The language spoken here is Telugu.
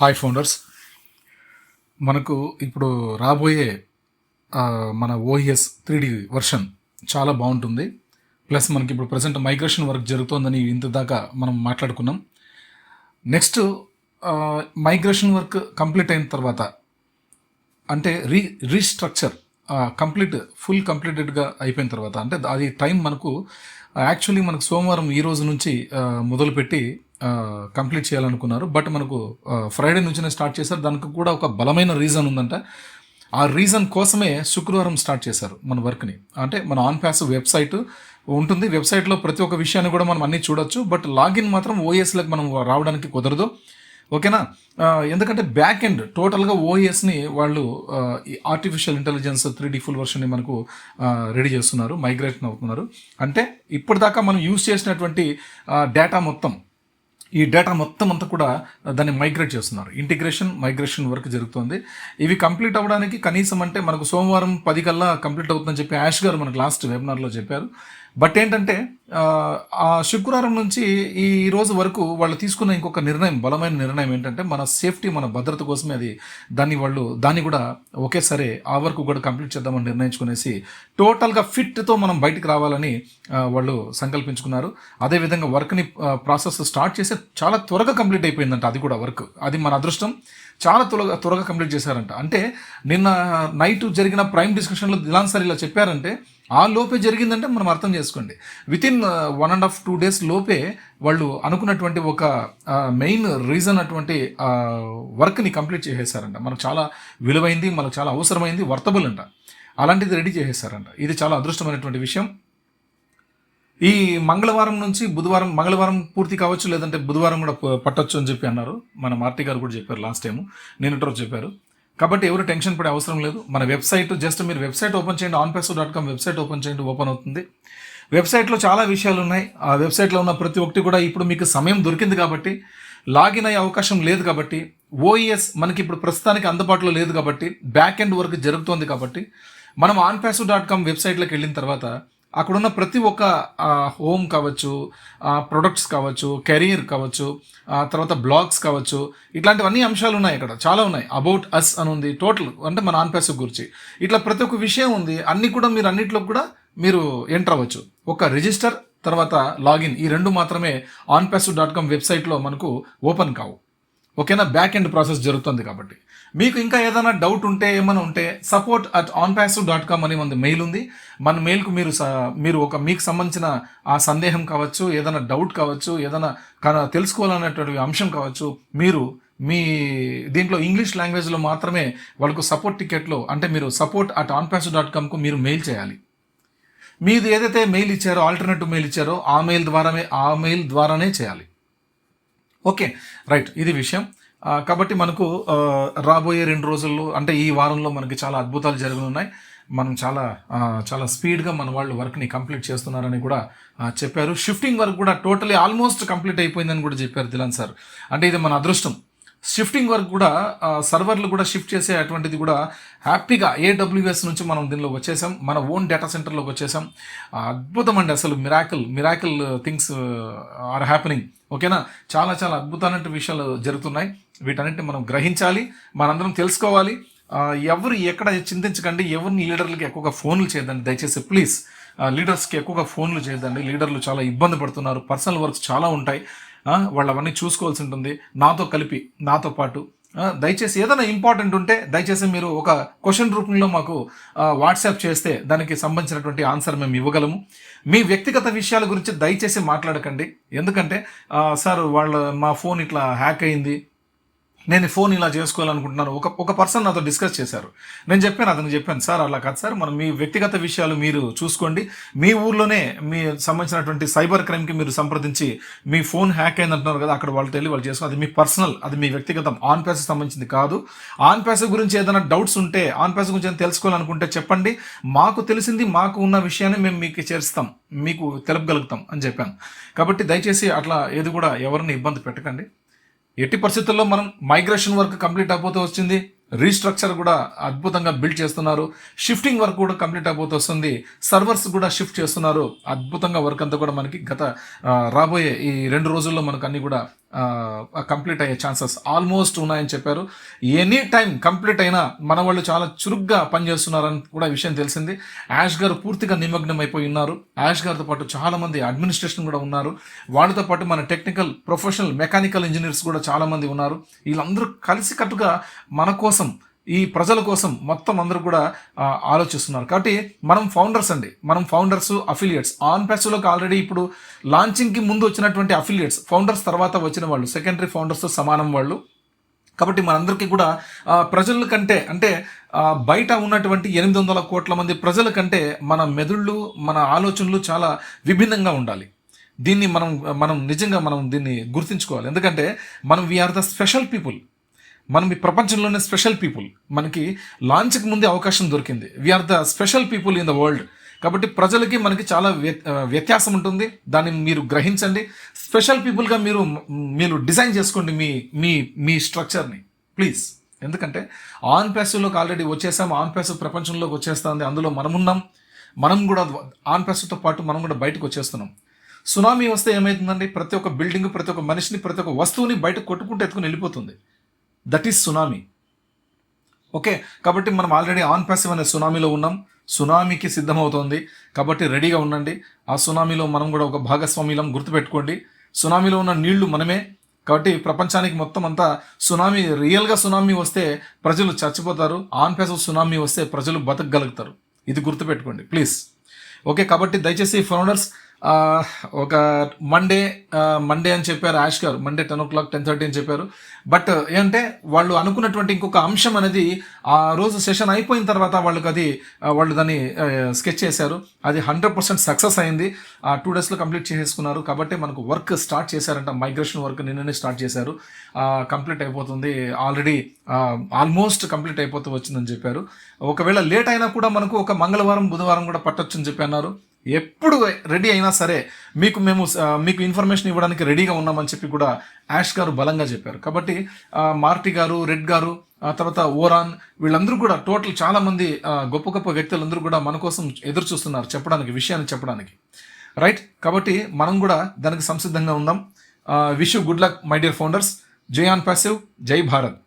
హాయ్ ఫౌండర్స్, మనకు ఇప్పుడు రాబోయే మన ఓఎస్ 3D వర్షన్ చాలా బాగుంటుంది. ప్లస్ మనకి ఇప్పుడు ప్రజెంట్ మైగ్రేషన్ వర్క్ జరుగుతోందని ఇంత దాకా మనం మాట్లాడుకున్నాం. నెక్స్ట్ మైగ్రేషన్ వర్క్ కంప్లీట్ అయిన తర్వాత అంటే రీస్ట్రక్చర్ ఫుల్ కంప్లీటెడ్గా అయిపోయిన తర్వాత అంటే అది టైం మనకు యాక్చువల్లీ మనకు సోమవారం ఈ రోజు నుంచి మొదలుపెట్టి కంప్లీట్ చేయాలనుకున్నారు. బట్ మనకు ఫ్రైడే నుంచినే స్టార్ట్ చేశారు. దానికి కూడా ఒక బలమైన రీజన్ ఉందంట. ఆ రీజన్ కోసమే శుక్రవారం స్టార్ట్ చేశారు మన వర్క్ని. అంటే మన ఆన్ ప్యాస్ వెబ్సైట్ ఉంటుంది. వెబ్సైట్లో ప్రతి ఒక్క విషయాన్ని కూడా మనం అన్నీ చూడొచ్చు. బట్ లాగిన్ మాత్రం ఓఎస్లకు మనం రావడానికి కుదరదు. ఓకేనా? ఎందుకంటే బ్యాక్ ఎండ్ టోటల్గా ఓఎస్ని వాళ్ళు ఆర్టిఫిషియల్ ఇంటెలిజెన్స్ 3D ఫుల్ వర్షన్ని మనకు రెడీ చేస్తున్నారు, మైగ్రేషన్ అవుతున్నారు. అంటే ఇప్పటిదాకా మనం యూజ్ చేసినటువంటి డేటా మొత్తం, ఈ డేటా మొత్తం అంతా కూడా దాన్ని మైగ్రేట్ చేస్తున్నారు. మైగ్రేషన్ వర్క్ జరుగుతుంది. ఇవి కంప్లీట్ అవ్వడానికి కనీసం అంటే మనకు సోమవారం 10 కల్లా కంప్లీట్ అవుతుందని చెప్పి యాష్ గారు మనకు లాస్ట్ వెబినార్లో చెప్పారు. బట్ ఏంటంటే ఆ శుక్రవారం నుంచి ఈ రోజు వరకు వాళ్ళు తీసుకున్న ఇంకొక బలమైన నిర్ణయం ఏంటంటే మన సేఫ్టీ, మన భద్రత కోసమే దాన్ని కూడా ఒకేసారి ఆ వర్క్ కూడా కంప్లీట్ చేద్దామని నిర్ణయించుకునేసి టోటల్గా ఫిట్తో మనం బయటికి రావాలని వాళ్ళు సంకల్పించుకున్నారు. అదేవిధంగా వర్క్ని ప్రాసెస్ స్టార్ట్ చేసి చాలా త్వరగా కంప్లీట్ అయిపోయిందంట. అది కూడా వర్క్, అది మన అదృష్టం. చాలా త్వరగా కంప్లీట్ చేశారంట. అంటే నిన్న నైట్ జరిగిన ప్రైమ్ డిస్కషన్లో దిలాన్ సార్ ఇలా చెప్పారంటే ఆ లోపే జరిగిందంటే మనం అర్థం చేసుకోండి. వితిన్ 1.5-2 days లోపే వాళ్ళు అనుకున్నటువంటి ఒక మెయిన్ రీజన్ అటువంటి వర్క్ని కంప్లీట్ చేసేసారంట. మనకు చాలా విలువైంది, మనకు చాలా అవసరమైంది, వర్తబుల్ అంట. అలాంటిది రెడీ చేసేసారంట. ఇది చాలా అదృష్టమైనటువంటి విషయం. ఈ మంగళవారం నుంచి మంగళవారం పూర్తి కావచ్చు, లేదంటే బుధవారం కూడా పట్టొచ్చు అని చెప్పి అన్నారు. మన మార్తి గారు కూడా చెప్పారు లాస్ట్ టైము, నిన్నటి రోజు చెప్పారు. కాబట్టి ఎవరు టెన్షన్ పడే అవసరం లేదు. మన వెబ్సైట్ జస్ట్ మీరు వెబ్సైట్ ఓపెన్ చేయండి, onpasso.com వెబ్సైట్ ఓపెన్ చేయండి, ఓపెన్ అవుతుంది. వెబ్సైట్లో చాలా విషయాలు ఉన్నాయి. ఆ వెబ్సైట్లో ఉన్న ప్రతి ఒక్కటి కూడా ఇప్పుడు మీకు సమయం దొరికింది కాబట్టి, లాగిన్ అయ్యే అవకాశం లేదు కాబట్టి, ఓఈఎస్ మనకి ఇప్పుడు ప్రస్తుతానికి అందుబాటులో లేదు కాబట్టి, బ్యాక్ ఎండ్ వర్క్ జరుగుతోంది కాబట్టి, మనం onpasso.com వెబ్సైట్లోకి వెళ్ళిన తర్వాత అక్కడున్న ప్రతి ఒక్క హోమ్ కావచ్చు, ప్రొడక్ట్స్ కావచ్చు, కెరీర్ కావచ్చు, తర్వాత బ్లాగ్స్ కావచ్చు, ఇట్లాంటివన్నీ అంశాలు ఉన్నాయి. ఇక్కడ చాలా ఉన్నాయి. అబౌట్ అస్ అని ఉంది, టోటల్ అంటే మన ఆన్ ప్యాస్ గురించి ఇట్లా ప్రతి ఒక్క విషయం ఉంది. అన్నీ కూడా మీరు అన్నిట్లో కూడా మీరు ఎంటర్ అవ్వచ్చు. ఒక రిజిస్టర్ తర్వాత లాగిన్, ఈ రెండు మాత్రమే onpasso.com వెబ్సైట్లో మనకు ఓపెన్ కావు. ఓకేనా? బ్యాక్ ఎండ్ ప్రాసెస్ జరుగుతుంది కాబట్టి. మీకు ఇంకా ఏదైనా డౌట్ ఉంటే, ఏమైనా ఉంటే support@onpasso.com అని మన మెయిల్ ఉంది. మన మెయిల్కు మీరు మీకు సంబంధించిన ఆ సందేహం కావచ్చు, ఏదైనా డౌట్ కావచ్చు, ఏదైనా తెలుసుకోవాలనేటువంటి అంశం కావచ్చు, మీరు మీ దీంట్లో ఇంగ్లీష్ లాంగ్వేజ్లో మాత్రమే వాళ్ళకు సపోర్ట్ టికెట్లో అంటే మీరు support@onpasso.comకు మీరు మెయిల్ చేయాలి. మీది ఏదైతే మెయిల్ ఇచ్చారో, ఆల్టర్నేటివ్ మెయిల్ ఇచ్చారో ఆ మెయిల్ ద్వారానే చేయాలి. ఓకే, రైట్, ఇది విషయం. కాబట్టి మనకు రాబోయే 2 రోజుల్లో అంటే ఈ వారంలో మనకి చాలా అద్భుతాలు జరగనున్నాయి. మనం చాలా స్పీడ్గా మన వాళ్ళు వర్క్ని కంప్లీట్ చేస్తున్నారని కూడా చెప్పారు. షిఫ్టింగ్ వర్క్ కూడా టోటలీ ఆల్మోస్ట్ కంప్లీట్ అయిపోయిందని కూడా చెప్పారు దిలాన్ సార్. అంటే ఇది మన అదృష్టం. షిఫ్టింగ్ వర్క్ కూడా సర్వర్లు కూడా షిఫ్ట్ చేసే అటువంటిది కూడా హ్యాపీగా AWS నుంచి మనం దీనిలోకి వచ్చేసాం. మన ఓన్ డేటా సెంటర్లోకి వచ్చేసాం. అద్భుతం అండి, అసలు మిరాకిల్ థింగ్స్ ఆర్ హ్యాపెనింగ్. ఓకేనా? చాలా అద్భుతమైన విషయాలు జరుగుతున్నాయి. వీటన్నిటిని మనం గ్రహించాలి, మనందరం తెలుసుకోవాలి. ఎవరు ఎక్కడ చింతించకండి. ఎవరిని లీడర్లకి ఎక్కువగా ఫోన్లు చేయదండి దయచేసి, ప్లీజ్. లీడర్స్కి ఎక్కువగా ఫోన్లు చేయదండి. లీడర్లు చాలా ఇబ్బంది పడుతున్నారు. పర్సనల్ వర్క్స్ చాలా ఉంటాయి. వాళ్ళు అవన్నీ చూసుకోవాల్సి ఉంటుంది. నాతో పాటు దయచేసి ఏదైనా ఇంపార్టెంట్ ఉంటే దయచేసి మీరు ఒక క్వశ్చన్ రూపంలో మాకు వాట్సాప్ చేస్తే దానికి సంబంధించినటువంటి ఆన్సర్ మేము ఇవ్వగలము. మీ వ్యక్తిగత విషయాల గురించి దయచేసి మాట్లాడకండి. ఎందుకంటే సార్ మా ఫోన్ ఇట్లా హ్యాక్ అయింది, నేను ఫోన్ ఇలా చేసుకోవాలనుకుంటున్నాను. ఒక పర్సన్ నాతో డిస్కస్ చేశారు. నేను అతనికి చెప్పాను, సార్ అలా కాదు సార్, మనం మీ వ్యక్తిగత విషయాలు మీరు చూసుకోండి. మీ ఊర్లోనే మీ సంబంధించినటువంటి సైబర్ క్రైమ్కి మీరు సంప్రదించి మీ ఫోన్ హ్యాక్ అయింది అంటున్నారు కదా, అక్కడ వాళ్ళు చేసుకోవాలి. అది మీ పర్సనల్, అది మీ వ్యక్తిగతం, ఆన్ ప్యాస్ సంబంధించింది కాదు. ఆన్ ప్యాస్ గురించి ఏదైనా డౌట్స్ ఉంటే, ఆన్ ప్యాస్ గురించి ఏదైనా తెలుసుకోవాలనుకుంటే చెప్పండి. మాకు తెలిసింది, మాకు ఉన్న విషయాన్ని మేము మీకు చేరుస్తాం, మీకు తెలుపగలుగుతాం అని చెప్పాను. కాబట్టి దయచేసి అట్లా ఏది కూడా ఎవరిని ఇబ్బంది పెట్టకండి. ఎట్టి పరిస్థితుల్లో మనం మైగ్రేషన్ వర్క్ కంప్లీట్ అయిపోతూ వచ్చింది. రీస్ట్రక్చర్ కూడా అద్భుతంగా బిల్డ్ చేస్తున్నారు. షిఫ్టింగ్ వర్క్ కూడా కంప్లీట్ అయిపోతూ వస్తుంది. సర్వర్స్ కూడా షిఫ్ట్ చేస్తున్నారు. అద్భుతంగా వర్క్ అంతా కూడా మనకి రాబోయే ఈ 2 రోజుల్లో మనకు అన్ని కూడా కంప్లీట్ అయ్యే ఛాన్సెస్ ఆల్మోస్ట్ ఉన్నాయని చెప్పారు. ఎనీ టైం కంప్లీట్ అయినా మన వాళ్ళు చాలా చురుగ్గా పనిచేస్తున్నారని కూడా ఈ విషయం తెలిసింది. యాష్ గారు పూర్తిగా నిమగ్నం అయిపోయి ఉన్నారు. యాష్ గారితో పాటు చాలామంది అడ్మినిస్ట్రేషన్ కూడా ఉన్నారు. వాళ్ళతో పాటు మన టెక్నికల్ ప్రొఫెషనల్ మెకానికల్ ఇంజనీర్స్ కూడా చాలామంది ఉన్నారు. వీళ్ళందరూ కలిసికట్టుగా మన కోసం, ఈ ప్రజల కోసం మొత్తం అందరూ కూడా ఆలోచిస్తున్నారు. కాబట్టి మనం ఫౌండర్స్ అండి, మనం ఫౌండర్స్, అఫిలియేట్స్. ఆన్ ప్యాస్లోకి ఆల్రెడీ ఇప్పుడు లాంచింగ్కి ముందు వచ్చినటువంటి అఫిలియేట్స్, ఫౌండర్స్ తర్వాత వచ్చిన వాళ్ళు సెకండరీ ఫౌండర్స్తో సమానం వాళ్ళు. కాబట్టి మనందరికీ కూడా ప్రజల కంటే, అంటే బయట ఉన్నటువంటి 800 కోట్ల మంది ప్రజల కంటే మన మెదుళ్ళు, మన ఆలోచనలు చాలా విభిన్నంగా ఉండాలి. దీన్ని మనం నిజంగా మనం దీన్ని గుర్తుంచుకోవాలి. ఎందుకంటే మనం వీఆర్ ద స్పెషల్ పీపుల్. మనం ఈ ప్రపంచంలోనే స్పెషల్ పీపుల్. మనకి లాంచ్కి ముందే అవకాశం దొరికింది. We are the special people in the world. కాబట్టి ప్రజలకి మనకి చాలా వ్యత్యాసం ఉంటుంది. దాన్ని మీరు గ్రహించండి. స్పెషల్ పీపుల్గా మీరు డిజైన్ చేసుకోండి మీ స్ట్రక్చర్ని ప్లీజ్. ఎందుకంటే ఆన్ ప్యాసివ్లోకి ఆల్రెడీ వచ్చేసాం. ఆన్ ప్యాసివ్ ప్రపంచంలోకి వచ్చేస్తుంది. అందులో మనమున్నాం. మనం కూడా ఆన్ ప్యాసివ్తో పాటు మనం కూడా బయటకు వచ్చేస్తున్నాం. సునామీ వస్తే ఏమవుతుందండి? ప్రతి ఒక్క బిల్డింగ్, ప్రతి ఒక్క మనిషిని, ప్రతి ఒక్క వస్తువుని బయటకు కొట్టుకుంటూ ఎత్తుకుని వెళ్ళిపోతుంది. That is tsunami. ఓకే, కాబట్టి మనం ఆల్రెడీ ఆన్ ప్యాసివ్ అనే సునామీలో ఉన్నాం. సునామీకి సిద్ధమవుతోంది. కాబట్టి రెడీగా ఉండండి. ఆ సునామీలో మనం కూడా ఒక భాగస్వామ్యం గుర్తుపెట్టుకోండి. సునామీలో ఉన్న నీళ్లు మనమే. కాబట్టి ప్రపంచానికి మొత్తం అంతా సునామీ, రియల్గా సునామీ వస్తే ప్రజలు చచ్చిపోతారు. ఆన్ ప్యాసివ్ సునామీ వస్తే ప్రజలు బతకగలుగుతారు. ఇది గుర్తుపెట్టుకోండి ప్లీజ్. ఓకే, కాబట్టి దయచేసి ఫౌండర్స్ ఒక మండే అని చెప్పారు యాష్ గారు. మండే 10 o'clock 10:30 అని చెప్పారు. బట్ ఏంటంటే వాళ్ళు అనుకున్నటువంటి ఇంకొక అంశం అనేది ఆ రోజు సెషన్ అయిపోయిన తర్వాత వాళ్ళు దాన్ని స్కెచ్ చేశారు. అది 100% సక్సెస్ అయింది. 2 daysలో కంప్లీట్ చేసేసుకున్నారు. కాబట్టి మనకు వర్క్ స్టార్ట్ చేశారంట. మైగ్రేషన్ వర్క్ నిన్ననే స్టార్ట్ చేశారు. కంప్లీట్ అయిపోతుంది. ఆల్రెడీ ఆల్మోస్ట్ కంప్లీట్ అయిపోతూ వచ్చిందని చెప్పారు. ఒకవేళ లేట్ అయినా కూడా మనకు ఒక మంగళవారం, బుధవారం కూడా పట్టొచ్చని చెప్పి అన్నారు. ఎప్పుడు రెడీ అయినా సరే మీకు ఇన్ఫర్మేషన్ ఇవ్వడానికి రెడీగా ఉన్నామని చెప్పి కూడా యాష్ గారు బలంగా చెప్పారు. కాబట్టి మార్టీ గారు, రెడ్ గారు, తర్వాత ఓరాన్, వీళ్ళందరూ కూడా టోటల్ చాలామంది గొప్ప గొప్ప వ్యక్తులందరూ కూడా మన కోసం ఎదురు చూస్తున్నారు విషయాన్ని చెప్పడానికి. రైట్, కాబట్టి మనం కూడా దానికి సంసిద్ధంగా ఉందాం. Wish you good luck my dear founders. జై ఆన్ ప్యాసివ్, జై భారత్.